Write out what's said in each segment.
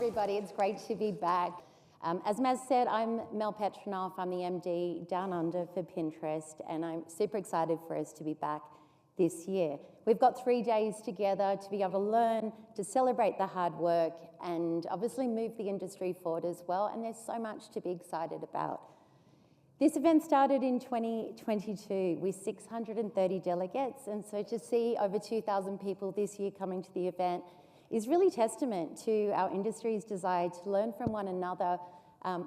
everybody. It's great to be back. As Maz said, I'm Mel Petronoff. I'm the MD Down Under for Pinterest, and I'm super excited for us to be back this year. We've got 3 days together to be able to learn, to celebrate the hard work, and obviously move the industry forward as well, and there's so much to be excited about. This event started in 2022 with 630 delegates, and so to see over 2,000 people this year coming to the event is really testament to our industry's desire to learn from one another,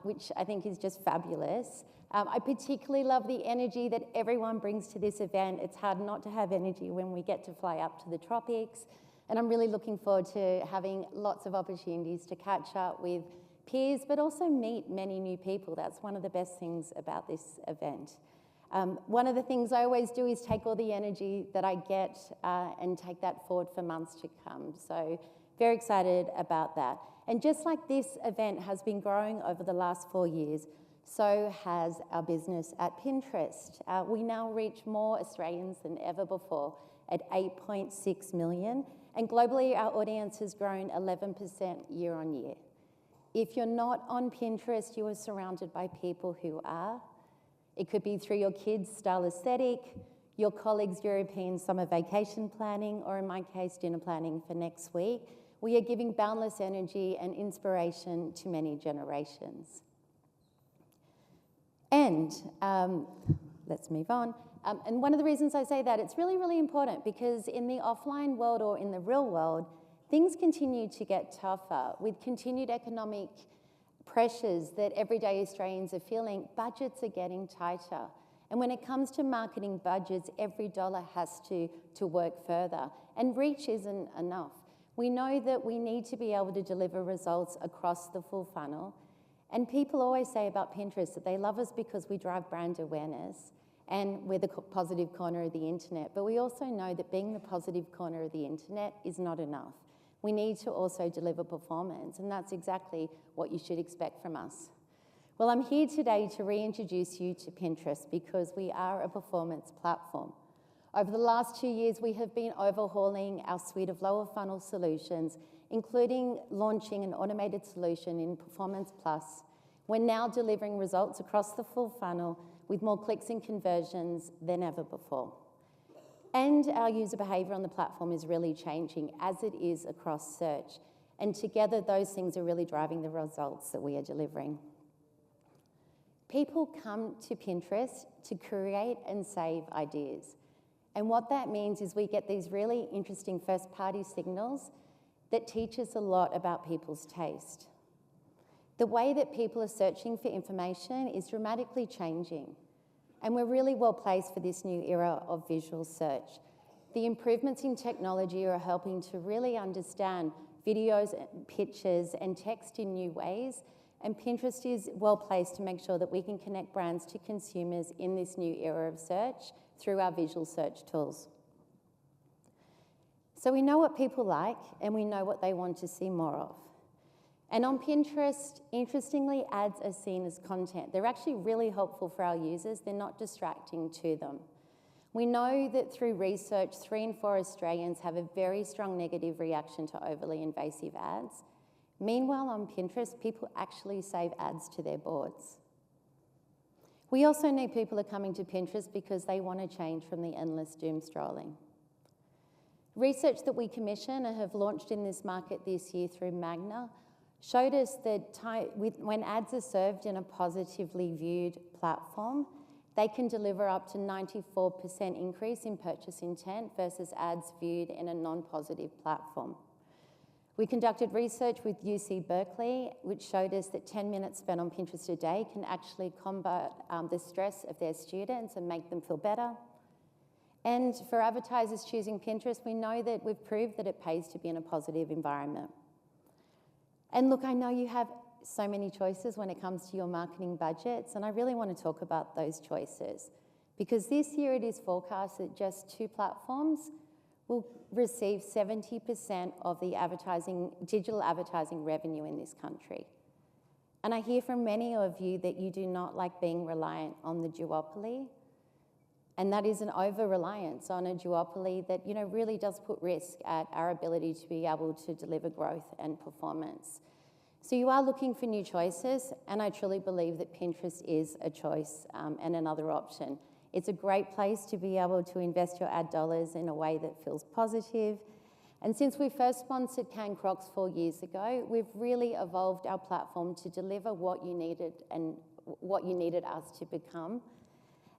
which I think is just fabulous. I particularly love the energy that everyone brings to this event. It's hard not to have energy when we get to fly up to the tropics, and I'm really looking forward to having lots of opportunities to catch up with peers, but also meet many new people. That's one of the best things about this event. One of the things I always do is take all the energy that I get and take that forward for months to come. So very excited about that. And just like this event has been growing over the last 4 years, so has our business at Pinterest. We now reach more Australians than ever before at 8.6 million. And globally, our audience has grown 11% year on year. If you're not on Pinterest, you are surrounded by people who are. It could be through your kids' style aesthetic, your colleagues' European summer vacation planning, or in my case, dinner planning for next week. We are giving boundless energy and inspiration to many generations. And let's move on. And one of the reasons I say that, it's really, really important because in the offline world or in the real world, things continue to get tougher with continued economic pressures that everyday Australians are feeling. Budgets are getting tighter. And when it comes to marketing budgets, every dollar has to work further. And reach isn't enough. We know that we need to be able to deliver results across the full funnel. And people always say about Pinterest that they love us because we drive brand awareness and we're the positive corner of the internet. But we also know that being the positive corner of the internet is not enough. We need to also deliver performance, and that's exactly what you should expect from us. Well, I'm here today to reintroduce you to Pinterest because we are a performance platform. Over the last 2 years, we have been overhauling our suite of lower funnel solutions, including launching an automated solution in Performance Plus. We're now delivering results across the full funnel with more clicks and conversions than ever before. And our user behavior on the platform is really changing as it is across search. And together, those things are really driving the results that we are delivering. People come to Pinterest to create and save ideas. And what that means is we get these really interesting first-party signals that teach us a lot about people's taste. The way that people are searching for information is dramatically changing. And we're really well placed for this new era of visual search. The improvements in technology are helping to really understand videos, pictures, and text in new ways. And Pinterest is well placed to make sure that we can connect brands to consumers in this new era of search through our visual search tools. So we know what people like, and we know what they want to see more of. And on Pinterest, interestingly, ads are seen as content. They're actually really helpful for our users. They're not distracting to them. We know that through research, 3 in 4 Australians have a very strong negative reaction to overly invasive ads. Meanwhile, on Pinterest, people actually save ads to their boards. We also know people are coming to Pinterest because they want to change from the endless doom scrolling. Research that we commission and have launched in this market this year through Magna showed us that when ads are served in a positively viewed platform, they can deliver up to 94% increase in purchase intent versus ads viewed in a non-positive platform. We conducted research with UC Berkeley, which showed us that 10 minutes spent on Pinterest a day can actually combat the stress of their students and make them feel better. And for advertisers choosing Pinterest, we know that we've proved that it pays to be in a positive environment. And look, I know you have so many choices when it comes to your marketing budgets, and I really want to talk about those choices. Because this year it is forecast that just 2 platforms will receive 70% of the digital advertising revenue in this country. And I hear from many of you that you do not like being reliant on the duopoly. And that is an over-reliance on a duopoly that really does put risk at our ability to be able to deliver growth and performance. So you are looking for new choices, and I truly believe that Pinterest is a choice and another option. It's a great place to be able to invest your ad dollars in a way that feels positive. And since we first sponsored Can Crocs 4 years ago, we've really evolved our platform to deliver what you needed and what you needed us to become.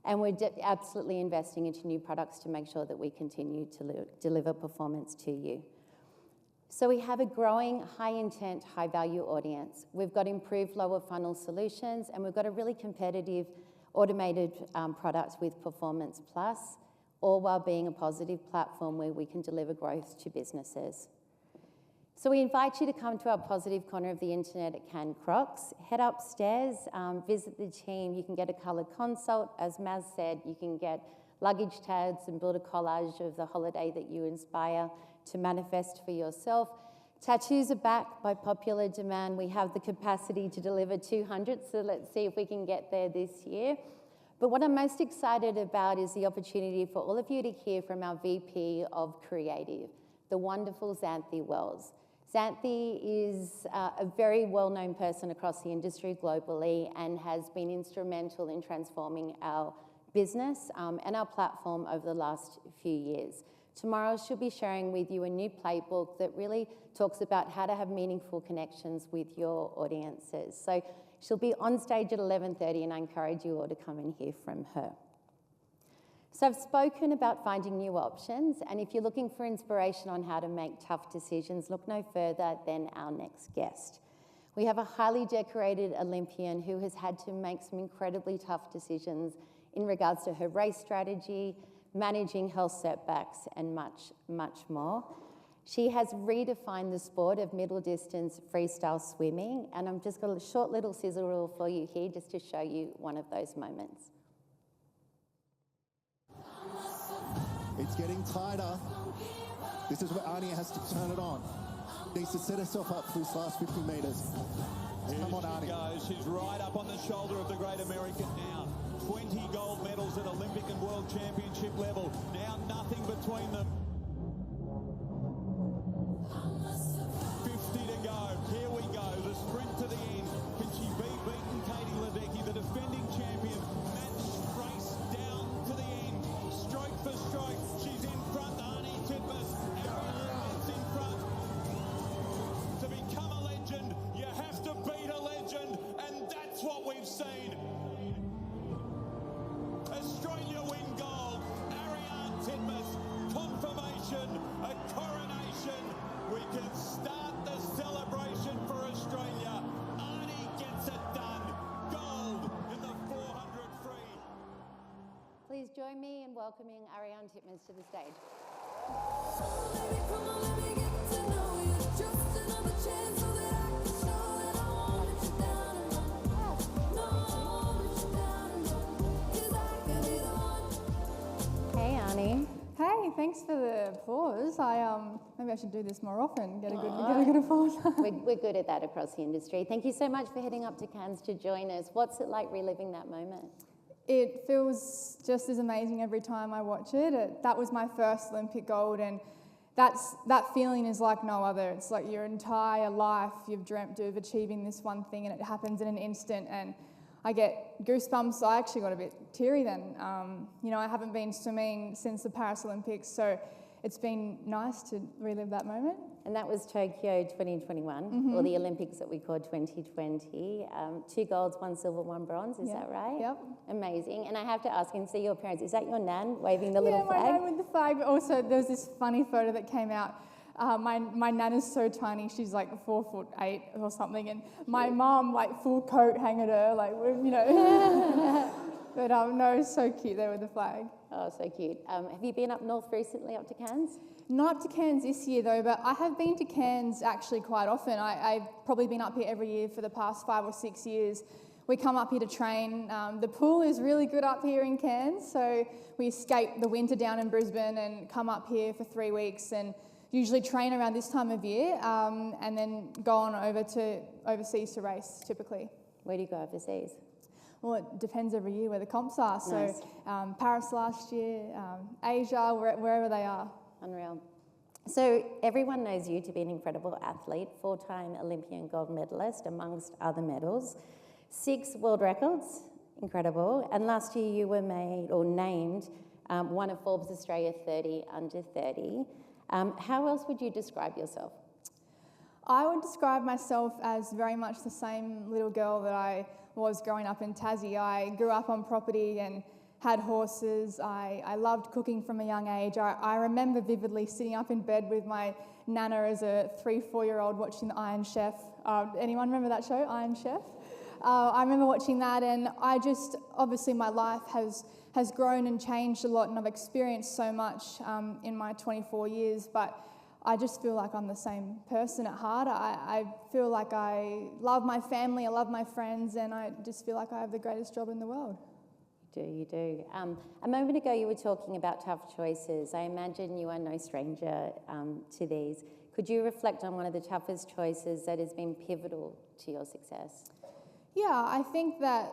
And we're absolutely investing into new products to make sure that we continue to deliver performance to you. So we have a growing high-intent, high-value audience. We've got improved lower funnel solutions, and we've got a really competitive automated product with Performance Plus, all while being a positive platform where we can deliver growth to businesses. So we invite you to come to our positive corner of the internet at Can Crocs. Head upstairs, visit the team. You can get a coloured consult. As Maz said, you can get luggage tags and build a collage of the holiday that you inspire to manifest for yourself. Tattoos are back by popular demand. We have the capacity to deliver 200, so let's see if we can get there this year. But what I'm most excited about is the opportunity for all of you to hear from our VP of Creative, the wonderful Xanthi Wells. Xanthi is a very well-known person across the industry globally and has been instrumental in transforming our business and our platform over the last few years. Tomorrow she'll be sharing with you a new playbook that really talks about how to have meaningful connections with your audiences. So she'll be on stage at 11:30, and I encourage you all to come and hear from her. So I've spoken about finding new options, and if you're looking for inspiration on how to make tough decisions, look no further than our next guest. We have a highly decorated Olympian who has had to make some incredibly tough decisions in regards to her race strategy, managing health setbacks, and much, much more. She has redefined the sport of middle distance freestyle swimming, and I'm just got a short little sizzle reel for you here just to show you one of those moments. It's getting tighter. This is where Ariarne has to turn it on. Needs to set herself up for this last 50 metres. Come on, Ariarne. She's right up on the shoulder of the Great American now. 20 gold medals at Olympic and World Championship level. Now nothing between them. 50 to go. Here we go. The sprint to the end. Can she beaten Katie Ledecky, the defending champion? Match race down to the end. Stroke for stroke. She's in front. Arnie Titmus. Ariarne's in front. To become a legend, you have to beat a legend, and that's what we've seen. Australia win gold. Ariarne Titmus, confirmation, a coronation. We can start the celebration for Australia. Arnie gets it done. Gold in the 400 free. Please join me in welcoming Ariarne Titmus to the stage. Hey, Arnie. Hey, thanks for the applause. Maybe I should do this more often. Get a good applause. We're good at that across the industry. Thank you so much for heading up to Cairns to join us. What's it like reliving that moment? It feels just as amazing every time I watch it. That was my first Olympic gold, and that feeling is like no other. It's like your entire life you've dreamt of achieving this one thing, and it happens in an instant, and I get goosebumps. I actually got a bit teary then. I haven't been swimming since the Paris Olympics, so it's been nice to relive that moment. And that was Tokyo 2021, or the Olympics that we called 2020. 2 golds, 1 silver, 1 bronze, is that right? Yep. Amazing. And I have to ask and see your parents, is that your nan waving the little flag? Yeah, my nan with the flag. But also, there was this funny photo that came out. My nan is so tiny, she's like 4'8" or something, and my mum like full coat hanging her, like, But no, so cute there with the flag. Oh, so cute. Have you been up north recently, up to Cairns? Not up to Cairns this year though, but I have been to Cairns actually quite often. I've probably been up here every year for the past 5 or 6 years. We come up here to train. The pool is really good up here in Cairns, so we escape the winter down in Brisbane and come up here for 3 weeks and usually train around this time of year and then go on over to overseas to race typically. Where do you go overseas? Well, it depends every year where the comps are. Nice. So Paris last year, Asia, wherever they are. Unreal. So everyone knows you to be an incredible athlete, 4-time Olympian gold medalist, amongst other medals, 6 world records, incredible. And last year you were made or named one of Forbes Australia 30 under 30. How else would you describe yourself? I would describe myself as very much the same little girl that I was growing up in Tassie. I grew up on property and had horses. I loved cooking from a young age. I remember vividly sitting up in bed with my nana as a 3-4-year-old watching the Iron Chef. Anyone remember that show, Iron Chef? I remember watching that, and obviously my life has grown and changed a lot, and I've experienced so much in my 24 years, but I just feel like I'm the same person at heart. I feel like I love my family, I love my friends, and I just feel like I have the greatest job in the world. You do. A moment ago you were talking about tough choices. I imagine you are no stranger to these. Could you reflect on one of the toughest choices that has been pivotal to your success? Yeah, I think that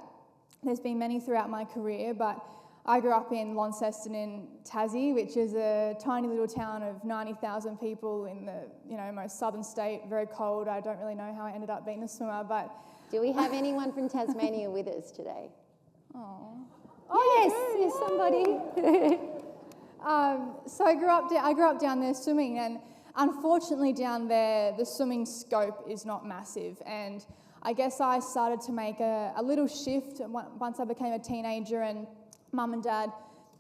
there's been many throughout my career, but I grew up in Launceston in Tassie, which is a tiny little town of 90,000 people in the most southern state, very cold. I don't really know how I ended up being a swimmer, but... Do we have anyone from Tasmania with us today? Oh, yes, there's somebody. So I grew up down there swimming, and unfortunately down there the swimming scope is not massive, and I guess I started to make a little shift once I became a teenager, and Mum and Dad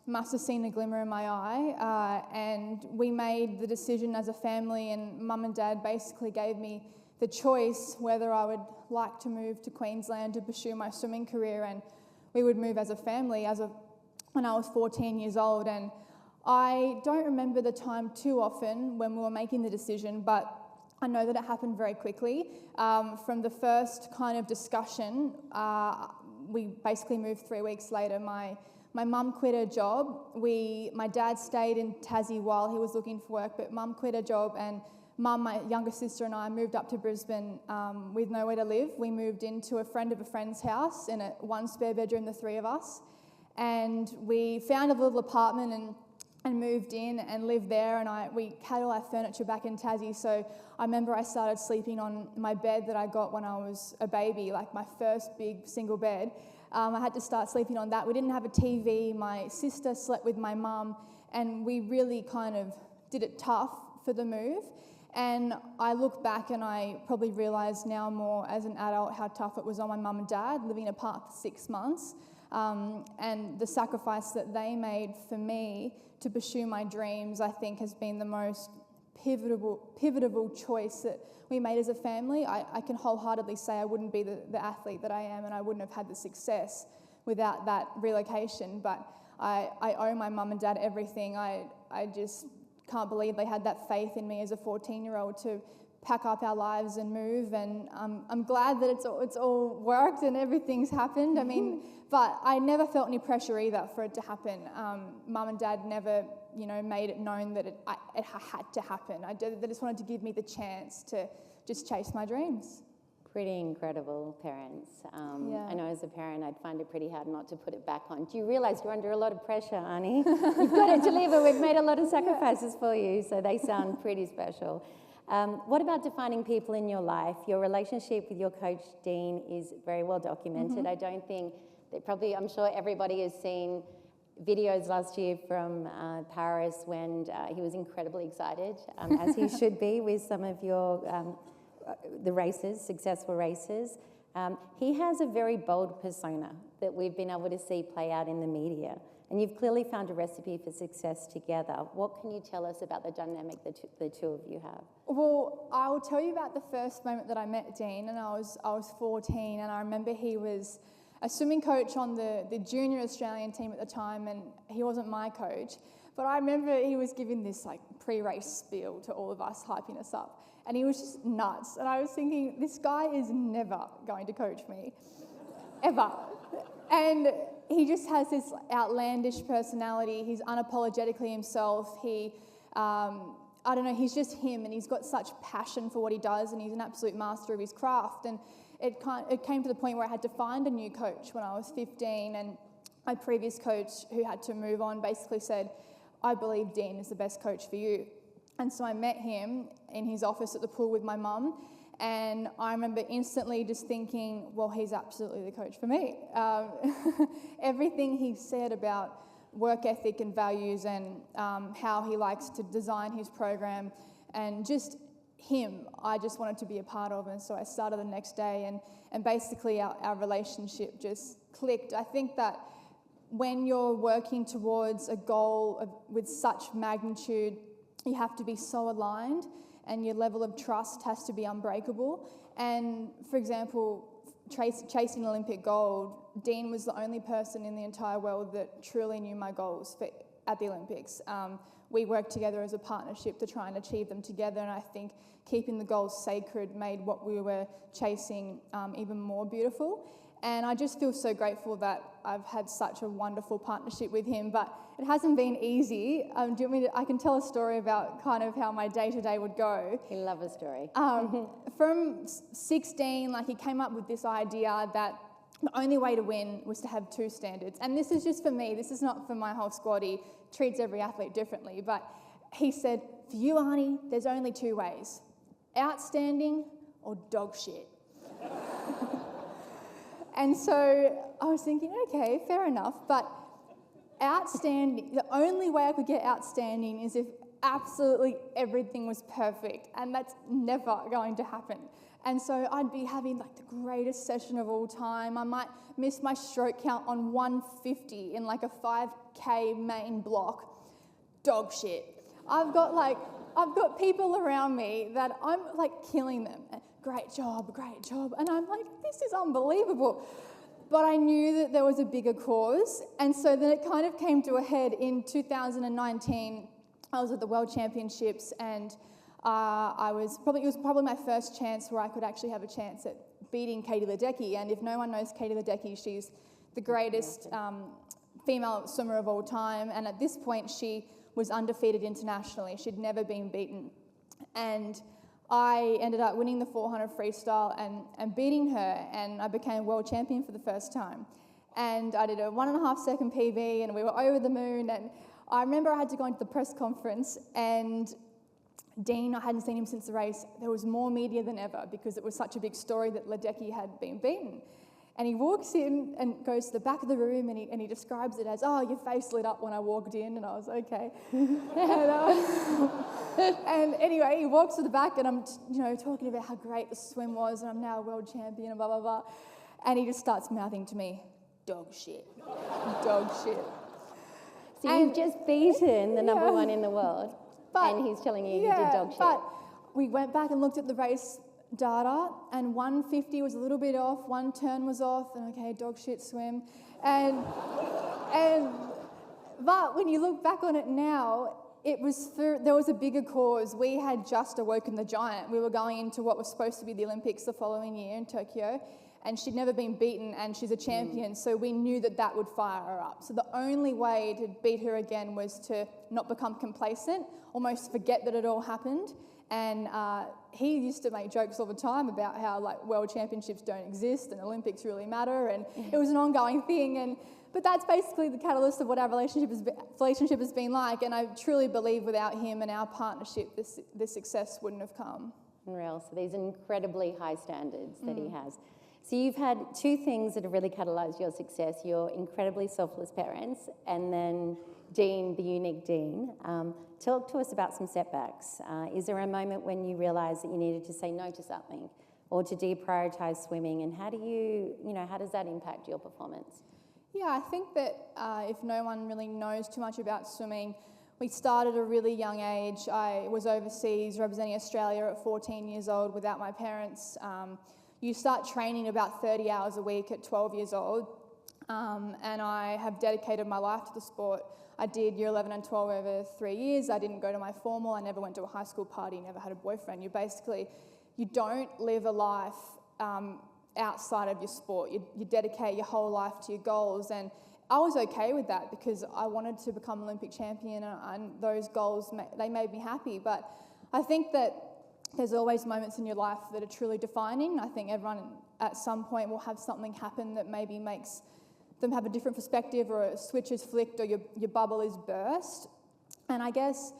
must have seen a glimmer in my eye, and we made the decision as a family, and Mum and Dad basically gave me the choice whether I would like to move to Queensland to pursue my swimming career, and we would move as a family when I was 14 years old. And I don't remember the time too often when we were making the decision, but I know that it happened very quickly. From the first kind of discussion, we basically moved 3 weeks later. My mum quit her job. My dad stayed in Tassie while he was looking for work, but Mum quit her job, and Mum, my younger sister, and I moved up to Brisbane with nowhere to live. We moved into a friend of a friend's house in one spare bedroom, the 3 of us, and we found a little apartment and moved in and lived there, and we had all our furniture back in Tassie. So I remember I started sleeping on my bed that I got when I was a baby, like my first big single bed. I had to start sleeping on that. We didn't have a TV. My sister slept with my mum, and we really kind of did it tough for the move. And I look back and I probably realise now more as an adult how tough it was on my mum and dad, living apart for 6 months, and the sacrifice that they made for me to pursue my dreams, I think, has been the most pivotal choice that we made as a family. I can wholeheartedly say I wouldn't be the athlete that I am, and I wouldn't have had the success without that relocation, but I owe my mum and dad everything. I just can't believe they had that faith in me as a 14-year-old to pack up our lives and move, and I'm glad that it's all worked and everything's happened. I mean, but I never felt any pressure either for it to happen. Mum and Dad never, made it known that it had to happen. They just wanted to give me the chance to just chase my dreams. Pretty incredible parents. Yeah. I know as a parent I'd find it pretty hard not to put it back on. Do you realise you're under a lot of pressure, Arnie? You've got to deliver. We've made a lot of sacrifices for you, so they sound pretty special. What about defining people in your life? Your relationship with your coach, Dean, is very well documented. I don't think that I'm sure everybody has seen videos last year from Paris when he was incredibly excited, as he should be, with some of your the races, successful races. He has a very bold persona that we've been able to see play out in the media. And you've clearly found a recipe for success together. What can you tell us about the dynamic that the two of you have? Well, I will tell you about the first moment that I met Dean, and I was 14, and I remember he was a swimming coach on the junior Australian team at the time, and he wasn't my coach. But I remember he was giving this pre-race spiel to all of us, hyping us up. And he was just nuts. And I was thinking, this guy is never going to coach me, ever. And he just has this outlandish personality. He's unapologetically himself. He's just him, and he's got such passion for what he does, and he's an absolute master of his craft. And it came to the point where I had to find a new coach when I was 15, and my previous coach, who had to move on, basically said, I believe Dean is the best coach for you. And so I met him in his office at the pool with my mum, and I remember instantly just thinking, well, he's absolutely the coach for me. Everything he said about work ethic and values and how he likes to design his program and just him, I just wanted to be a part of. And so I started the next day, and basically our relationship just clicked. I think that when you're working towards a goal with such magnitude, you have to be so aligned, and your level of trust has to be unbreakable. And for example, chasing Olympic gold, Dean was the only person in the entire world that truly knew my goals at the Olympics. We worked together as a partnership to try and achieve them together, and I think keeping the goals sacred made what we were chasing even more beautiful. And I just feel so grateful that I've had such a wonderful partnership with him, but it hasn't been easy. Do you want me to, I can tell a story about kind of how my day-to-day would go. We love a story. From 16, he came up with this idea that the only way to win was to have two standards. And this is just for me, this is not for my whole squad. He treats every athlete differently, but he said, for you, Arnie, there's only two ways: outstanding or dog shit. And so I was thinking, okay, fair enough, but outstanding, the only way I could get outstanding is if absolutely everything was perfect, and that's never going to happen. And so I'd be having the greatest session of all time. I might miss my stroke count on 150 in a 5K main block. Dog shit. I've got people around me that I'm killing them. Great job. And I'm like, this is unbelievable. But I knew that there was a bigger cause. And so then it kind of came to a head in 2019. I was at the World Championships, and it was probably my first chance where I could actually have a chance at beating Katie Ledecky. And if no one knows Katie Ledecky, she's the greatest female swimmer of all time. And at this point, she was undefeated internationally. She'd never been beaten. And I ended up winning the 400 freestyle and beating her, and I became world champion for the first time. And I did a 1.5 second PB, and we were over the moon. And I remember I had to go into the press conference, and Dean, I hadn't seen him since the race. There was more media than ever because it was such a big story that Ledecky had been beaten. And he walks in and goes to the back of the room, and he describes it as, oh, your face lit up when I walked in. And I was, okay. And anyway, he walks to the back, and I'm talking about how great the swim was, and I'm now a world champion, and blah, blah, blah. And he just starts mouthing to me, dog shit, dog shit. So you've just beaten the number one in the world, and he's telling you you did dog shit. But we went back and looked at the race data, and 150 was a little bit off, one turn was off, and okay, dog shit swim. But when you look back on it now, there was a bigger cause. We had just awoken the giant. We were going into what was supposed to be the Olympics the following year in Tokyo, and she'd never been beaten, and she's a champion, so we knew that would fire her up. So the only way to beat her again was to not become complacent, almost forget that it all happened. And he used to make jokes all the time about how world championships don't exist and Olympics really matter, and it was an ongoing thing. But that's basically the catalyst of what our relationship has been like. And I truly believe without him and our partnership, this success wouldn't have come. Unreal. So these incredibly high standards that he has. So you've had two things that have really catalysed your success: your incredibly selfless parents, and then Dean, the unique Dean. Talk to us about some setbacks. Is there a moment when you realised that you needed to say no to something, or to deprioritise swimming? And how does that impact your performance? Yeah, I think that if no one really knows too much about swimming, we started at a really young age. I was overseas representing Australia at 14 years old without my parents. You start training about 30 hours a week at 12 years old, and I have dedicated my life to the sport. I did year 11 and 12 over 3 years. I didn't go to my formal. I never went to a high school party, never had a boyfriend. You don't live a life outside of your sport. You dedicate your whole life to your goals. And I was okay with that because I wanted to become Olympic champion, and those goals, they made me happy. But I think that there's always moments in your life that are truly defining. I think everyone at some point will have something happen that maybe makes them have a different perspective, or a switch is flicked, or your bubble is burst. And I guess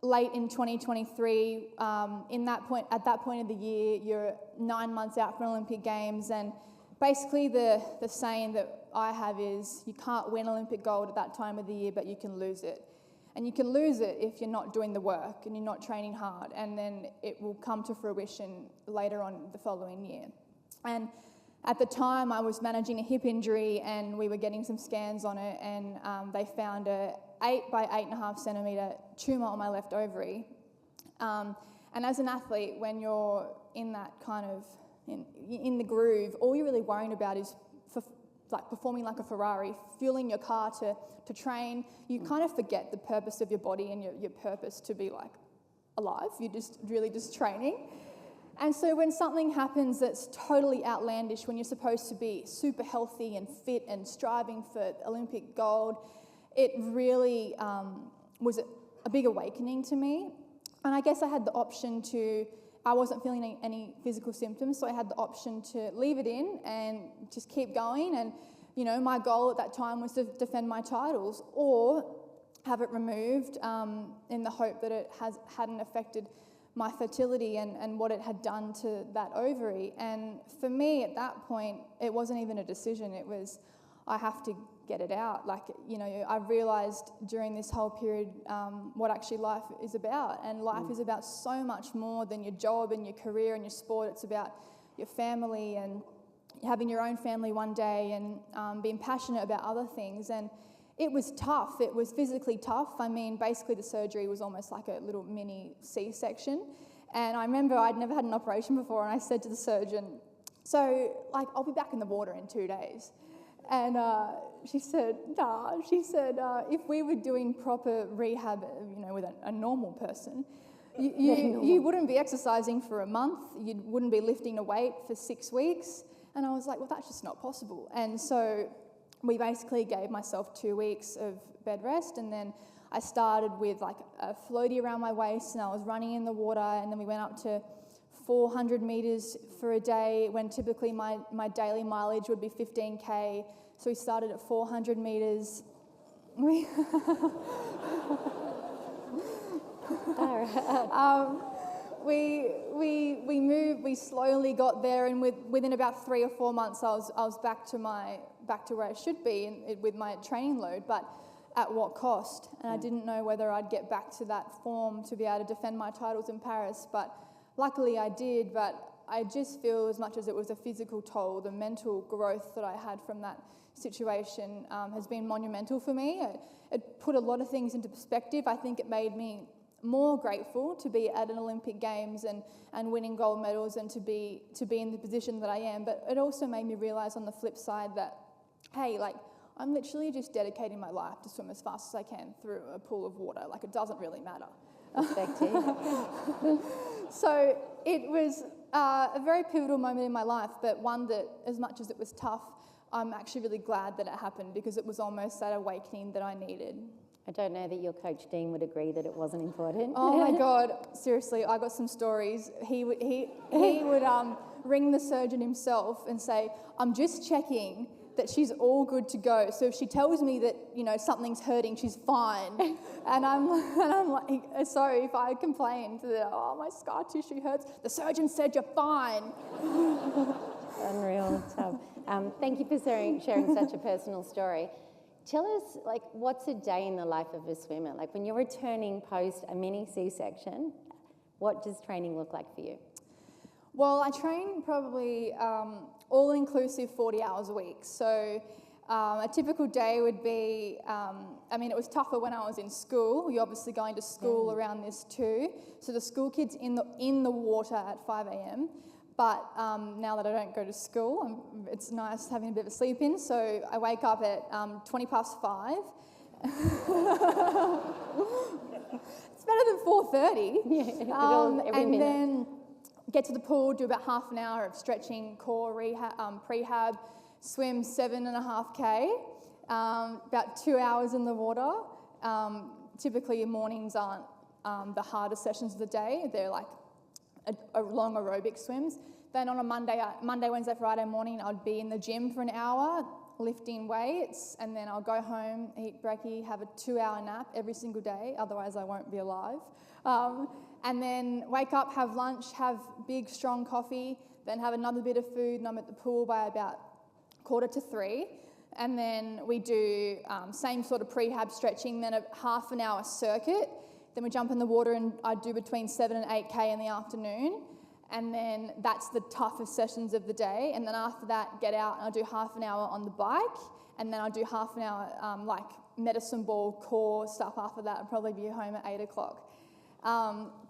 late in 2023, at that point of the year, you're 9 months out from Olympic Games, and basically the saying that I have is you can't win Olympic gold at that time of the year, but you can lose it. And you can lose it if you're not doing the work and you're not training hard, and then it will come to fruition later on the following year. And at the time, I was managing a hip injury, and we were getting some scans on it, and they found a 8 by 8.5 centimetre tumour on my left ovary. And as an athlete, when you're in that kind of, in the groove, all you're really worrying about is performing like a Ferrari, fueling your car to train. You kind of forget the purpose of your body and your purpose to be like alive. You're just really just training. And so when something happens that's totally outlandish, when you're supposed to be super healthy and fit and striving for Olympic gold, it really was a big awakening to me. And I guess I had the option I wasn't feeling any physical symptoms, so I had the option to leave it in and just keep going. And, my goal at that time was to defend my titles or have it removed in the hope that it hadn't affected my fertility and what it had done to that ovary. And for me, at that point, it wasn't even a decision. It was, I have to get it out. I realised during this whole period what actually life is about. And life is about so much more than your job and your career and your sport. It's about your family and having your own family one day and being passionate about other things. And it was tough. It was physically tough. I mean, basically the surgery was almost like a little mini C-section. And I remember I'd never had an operation before, and I said to the surgeon, I'll be back in the water in 2 days. And she said, nah. She said, if we were doing proper rehab, with a normal person, you wouldn't be exercising for a month. You wouldn't be lifting a weight for 6 weeks. And I was like, well, that's just not possible. And so we basically gave myself 2 weeks of bed rest, and then I started with like a floaty around my waist, and I was running in the water, and then we went up to 400 metres for a day when typically my daily mileage would be 15k. So we started at 400 metres. We moved. We slowly got there, and within about 3 or 4 months, I was back to where I should be with my training load. But at what cost? And I didn't know whether I'd get back to that form to be able to defend my titles in Paris. But luckily, I did. But I just feel, as much as it was a physical toll, the mental growth that I had from that situation has been monumental for me. It put a lot of things into perspective. I think it made me more grateful to be at an Olympic Games and winning gold medals and to be in the position that I am. But it also made me realise on the flip side that, hey, I'm literally just dedicating my life to swim as fast as I can through a pool of water. It doesn't really matter. Perspective. So it was a very pivotal moment in my life, but one that, as much as it was tough, I'm actually really glad that it happened, because it was almost that awakening that I needed. I don't know that your coach Dean would agree that it wasn't important. Oh my God, seriously, I got some stories. He would ring the surgeon himself and say, I'm just checking that she's all good to go. So if she tells me that, something's hurting, she's fine. And I'm like, sorry if I complained that, my scar tissue hurts. The surgeon said you're fine. Unreal. Thank you for sharing such a personal story. Tell us, what's a day in the life of a swimmer? When you're returning post a mini C-section, what does training look like for you? Well, I train probably all-inclusive 40 hours a week. So a typical day would be, it was tougher when I was in school. You're obviously going to school around this too. So the school kids in the water at 5 a.m. But now that I don't go to school, it's nice having a bit of a sleep in. So I wake up at 5:20. It's better than 4:30. Yeah, and then get to the pool, do about half an hour of stretching, core rehab, prehab, swim 7.5k, about 2 hours in the water. Typically, your mornings aren't the hardest sessions of the day. They're a long aerobic swims. Then on a Monday, Wednesday, Friday morning, I'd be in the gym for an hour. lifting weights, and then I'll go home, eat brekkie, have a 2-hour nap every single day, otherwise I won't be alive. And then wake up, have lunch, have big, strong coffee, then have another bit of food, and I'm at the pool by about 2:45. And then we do same sort of prehab stretching, then a half an hour circuit. Then we jump in the water, and I do between 7 and 8K in the afternoon. And then that's the toughest sessions of the day. And then after that, get out and I'll do half an hour on the bike. And then I'll do half an hour like medicine ball, core stuff after that. I'll probably be home at 8 o'clock.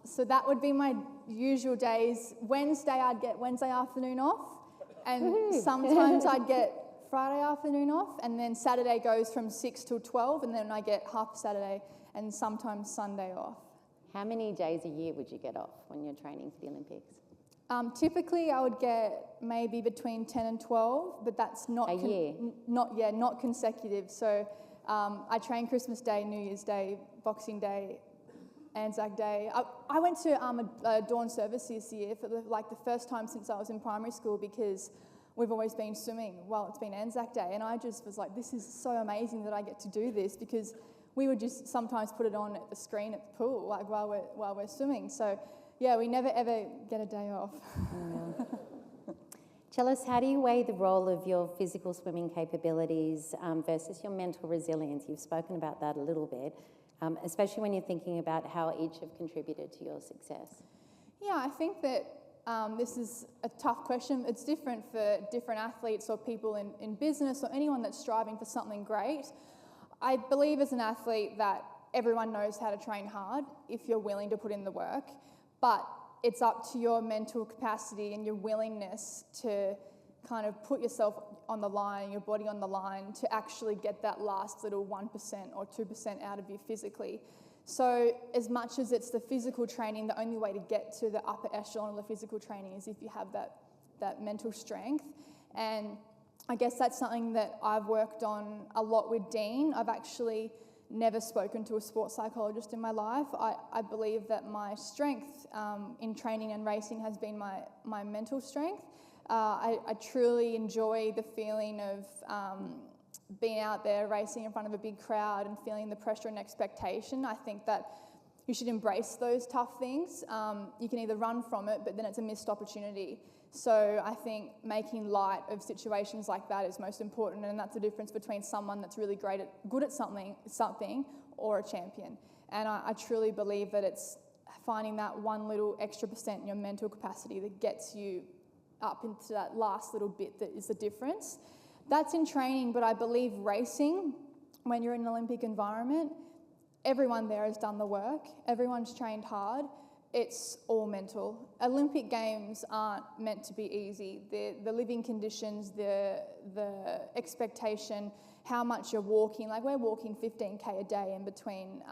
So that would be my usual days. I'd get Wednesday afternoon off. And sometimes I'd get Friday afternoon off. And then Saturday goes from 6 till 12. And then I get half Saturday and sometimes Sunday off. How many days a year would you get off when you're training for the Olympics? Typically, I would get maybe between 10 and 12, but that's not not consecutive. So I train Christmas Day, New Year's Day, Boxing Day, Anzac Day. I went to a dawn service this year for the first time since I was in primary school, because we've always been swimming while it's been Anzac Day, and I just was like, this is so amazing that I get to do this, because we would just sometimes put it on at the screen at the pool, like while we're swimming. So yeah, we never ever get a day off. Tell us, how do you weigh the role of your physical swimming capabilities versus your mental resilience? You've spoken about that a little bit, especially when you're thinking about how each have contributed to your success. Yeah, I think that this is a tough question. It's different for different athletes or people in business or anyone that's striving for something great. I believe as an athlete that everyone knows how to train hard if you're willing to put in the work, but it's up to your mental capacity and your willingness to kind of put yourself on the line, your body on the line, to actually get that last little 1% or 2% out of you physically. So as much as it's the physical training, the only way to get to the upper echelon of the physical training is if you have that mental strength. And I guess that's something that I've worked on a lot with Dean. I've actually never spoken to a sports psychologist in my life. I believe that my strength in training and racing has been my mental strength. I truly enjoy the feeling of being out there racing in front of a big crowd and feeling the pressure and expectation. I think that you should embrace those tough things. You can either run from it, but then it's a missed opportunity. So I think making light of situations like that is most important, and that's the difference between someone that's really good at something or a champion. And I truly believe that it's finding that one little extra % in your mental capacity that gets you up into that last little bit that is the difference. That's in training, but I believe racing, when you're in an Olympic environment, everyone there has done the work, everyone's trained hard. It's all mental. Olympic Games aren't meant to be easy. The living conditions, the expectation, how much you're walking, like we're walking 15K a day in between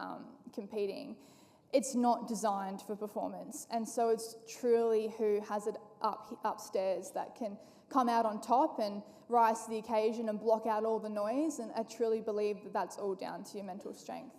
competing. It's not designed for performance. And so it's truly who has it upstairs that can come out on top and rise to the occasion and block out all the noise. And I truly believe that that's all down to your mental strength.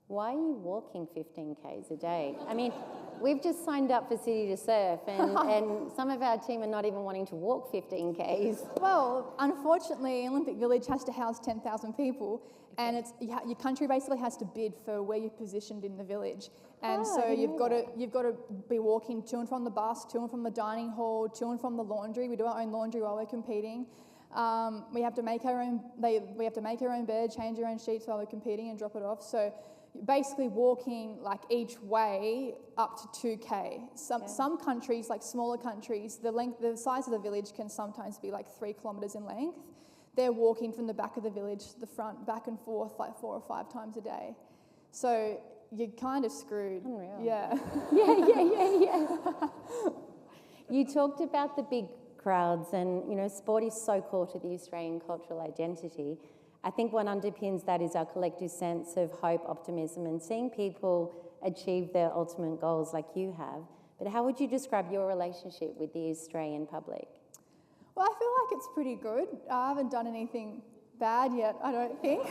Why are you walking 15Ks a day? I mean, we've just signed up for City to Surf, and some of our team are not even wanting to walk 15Ks. Well, unfortunately, Olympic Village has to house 10,000 people, and your country basically has to bid for where you're positioned in the village. And so you've got to be walking to and from the bus, to and from the dining hall, to and from the laundry. We do our own laundry while we're competing. We have to make our own. We have to make our own bed, change our own sheets while we're competing, and drop it off. So basically walking like each way up to 2K. Some countries, like smaller countries, the size of the village can sometimes be like 3 kilometres in length. They're walking from the back of the village to the front, back and forth like 4 or 5 times a day. So you're kind of screwed. Unreal. Yeah. Yeah. You talked about the big crowds, and sport is so core to the Australian cultural identity. I think what underpins that is our collective sense of hope, optimism, and seeing people achieve their ultimate goals like you have. But how would you describe your relationship with the Australian public? Well, I feel like it's pretty good. I haven't done anything bad yet, I don't think.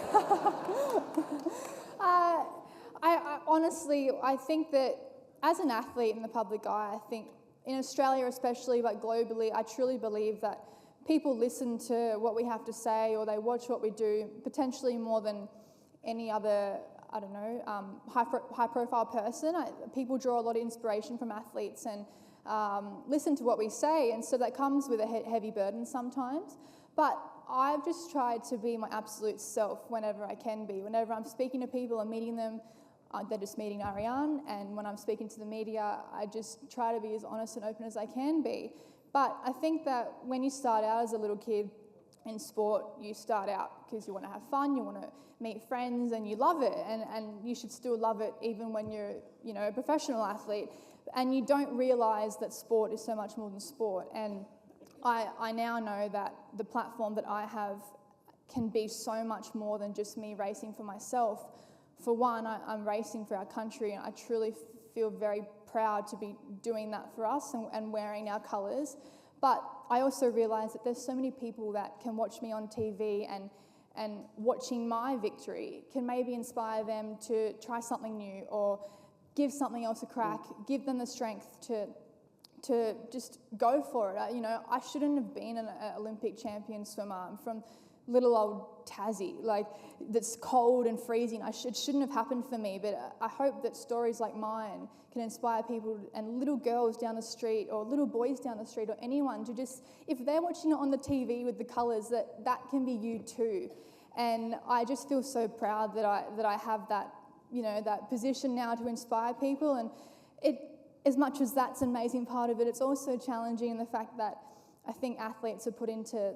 I honestly, I think that as an athlete in the public eye, I think in Australia especially, but globally, I truly believe that people listen to what we have to say, or they watch what we do, potentially more than any other, I don't know, high-profile person. People draw a lot of inspiration from athletes and listen to what we say, and so that comes with a heavy burden sometimes. But I've just tried to be my absolute self whenever I can be. Whenever I'm speaking to people and meeting them, they're just meeting Ariarne, and when I'm speaking to the media, I just try to be as honest and open as I can be. But I think that when you start out as a little kid in sport, you start out because you want to have fun, you want to meet friends, and you love it, and you should still love it even when you're, a professional athlete. And you don't realise that sport is so much more than sport. And I now know that the platform that I have can be so much more than just me racing for myself. For one, I'm racing for our country, and I truly feel very proud to be doing that for us and wearing our colours. But I also realise that there's so many people that can watch me on TV, and watching my victory can maybe inspire them to try something new or give something else a crack, give them the strength to just go for it. I shouldn't have been an Olympic champion swimmer. I'm from little old Tassie, that's cold and freezing. It shouldn't have happened for me, but I hope that stories like mine can inspire people, and little girls down the street or little boys down the street or anyone to just, if they're watching it on the TV with the colours, that can be you too. And I just feel so proud that I have that, that position now to inspire people. And as much as that's an amazing part of it, it's also challenging in the fact that I think athletes are put into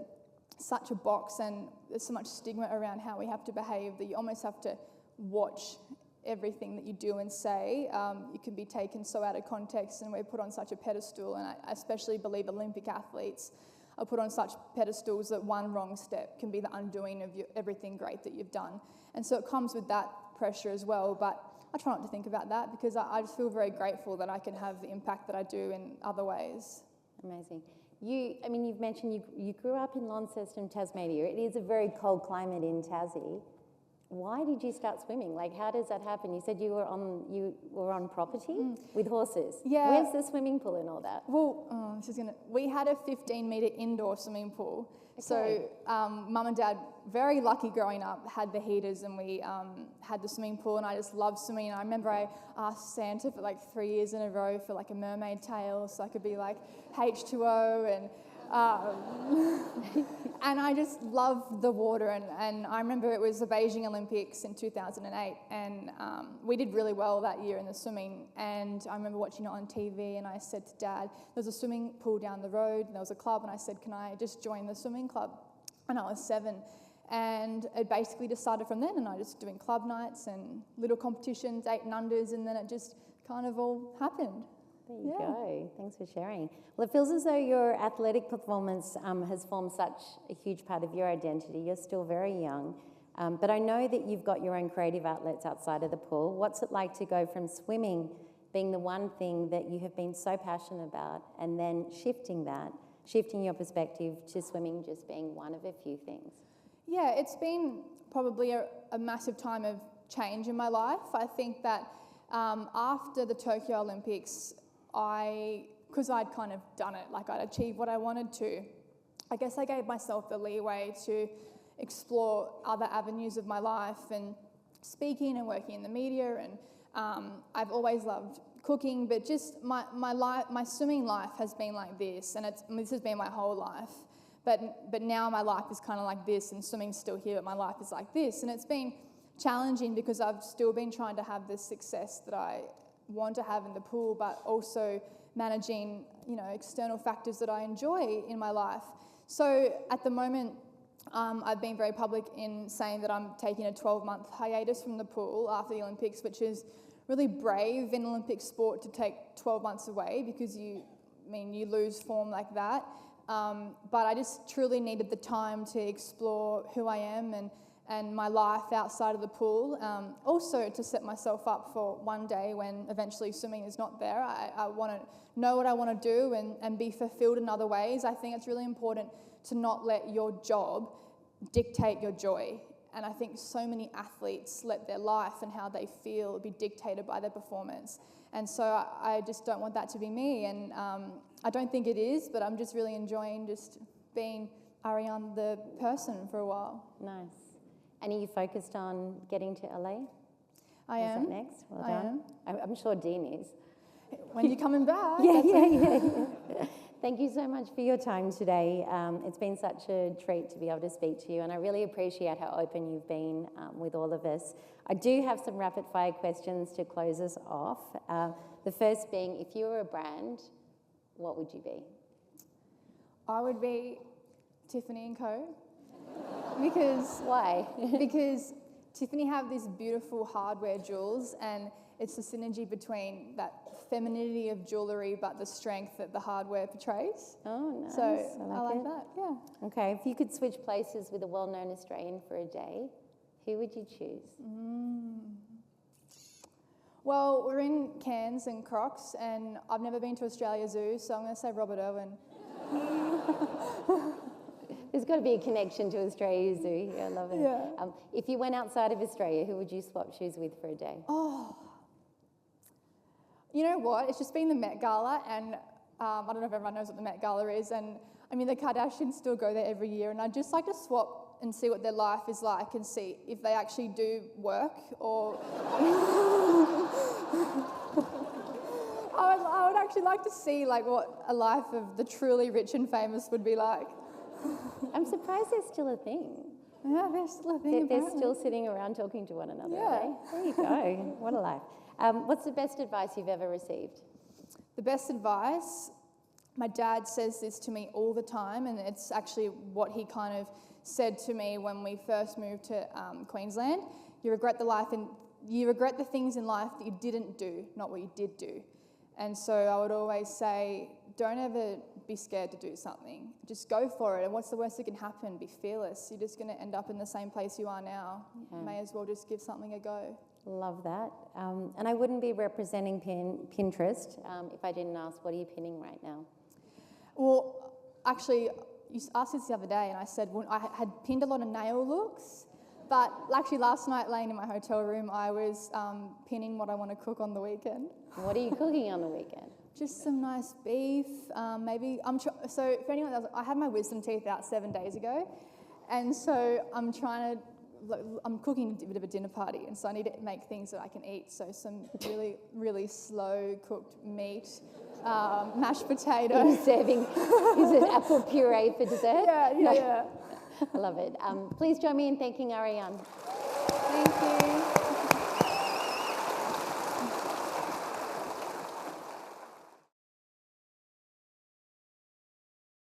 such a box, and there's so much stigma around how we have to behave that you almost have to watch everything that you do and say. You can be taken so out of context, and we're put on such a pedestal, and I especially believe Olympic athletes are put on such pedestals that one wrong step can be the undoing of everything great that you've done. And so it comes with that pressure as well, but I try not to think about that because I just feel very grateful that I can have the impact that I do in other ways. Amazing. You've mentioned you grew up in Launceston, Tasmania. It is a very cold climate in Tassie. Why did you start swimming? How does that happen? You said you were on property with horses. Yeah. Where's the swimming pool and all that? Well, we had a 15-metre indoor swimming pool. Okay. So Mum and Dad, very lucky growing up, had the heaters, and we had the swimming pool, and I just loved swimming. And I remember I asked Santa for 3 years in a row for a mermaid tail so I could be H2O, and and I just loved the water. And I remember it was the Beijing Olympics in 2008, and we did really well that year in the swimming. And I remember watching it on TV, and I said to Dad, there was a swimming pool down the road, and there was a club, and I said, can I just join the swimming club? And I was 7. And it basically just started from then, and I just doing club nights and little competitions, 8 and unders, and then it just kind of all happened. There you go. Thanks for sharing. Well, it feels as though your athletic performance has formed such a huge part of your identity. You're still very young, but I know that you've got your own creative outlets outside of the pool. What's it like to go from swimming being the one thing that you have been so passionate about, and then shifting your perspective to swimming just being one of a few things? Yeah, it's been probably a massive time of change in my life. I think that after the Tokyo Olympics, because I'd kind of done it, I'd achieved what I wanted to, I guess I gave myself the leeway to explore other avenues of my life, and speaking and working in the media, and I've always loved cooking, but just my swimming life has been like this, and this has been my whole life. But now my life is kind of like this, and swimming's still here, but my life is like this. And it's been challenging because I've still been trying to have the success that I want to have in the pool, but also managing, external factors that I enjoy in my life. So at the moment, I've been very public in saying that I'm taking a 12-month hiatus from the pool after the Olympics, which is really brave in Olympic sport to take 12 months away because you lose form like that. But I just truly needed the time to explore who I am and my life outside of the pool. Also to set myself up for one day when eventually swimming is not there. I want to know what I want to do and be fulfilled in other ways. I think it's really important to not let your job dictate your joy. And I think so many athletes let their life and how they feel be dictated by their performance. And so I just don't want that to be me. And I don't think it is, but I'm just really enjoying just been Ariarne the person for a while. Nice. And are you focused on getting to LA? I Is am. that next? Well done. I'm sure Dean is. When you're coming back. Yeah. Thank you so much for your time today. It's been such a treat to be able to speak to you, and I really appreciate how open you've been with all of us. I do have some rapid fire questions to close us off. The first being, if you were a brand, what would you be? I would be Tiffany & Co. Because... Why? Because Tiffany have these beautiful hardware jewels, and it's the synergy between that femininity of jewellery but the strength that the hardware portrays. Oh, nice. So I like it. that, yeah. Okay, if you could switch places with a well-known Australian for a day, who would you choose? Well, we're in Cairns and Crocs, and I've never been to Australia Zoo, so I'm going to say Robert Irwin. There's got to be a connection to Australia Zoo. I love it. Yeah. If you went outside of Australia, who would you swap shoes with for a day? Oh, you know what? It's just been the Met Gala, and I don't know if everyone knows what the Met Gala is, and I mean, the Kardashians still go there every year, and I'd just like to swap and see what their life is like and see if they actually do work or... I would actually like to see like what a life of the truly rich and famous would be like. I'm surprised there's still a thing. Yeah, they're still a thing. They're still sitting around talking to one another. Yeah. Eh? There you go. What a life. What's the best advice you've ever received? The best advice, my dad says this to me all the time, and it's actually what he kind of said to me when we first moved to Queensland. You regret the things in life that you didn't do, not what you did do. And so I would always say, don't ever be scared to do something. Just go for it. And what's the worst that can happen? Be fearless. You're just going to end up in the same place you are now. Yeah. May as well just give something a go. Love that. And I wouldn't be representing Pinterest if I didn't ask, what are you pinning right now? Well, actually, you asked this the other day, and I said, well, I had pinned a lot of nail looks. But actually, last night, laying in my hotel room, I was pinning what I want to cook on the weekend. What are you cooking on the weekend? Just some nice beef, maybe. So for anyone else, I had my wisdom teeth out 7 days ago, and so I'm cooking a bit of a dinner party, and so I need to make things that I can eat. So some really, really slow cooked meat, mashed potatoes. Are you serving, is it apple puree for dessert? Yeah. I love it. Please join me in thanking Ariarne. Thank you.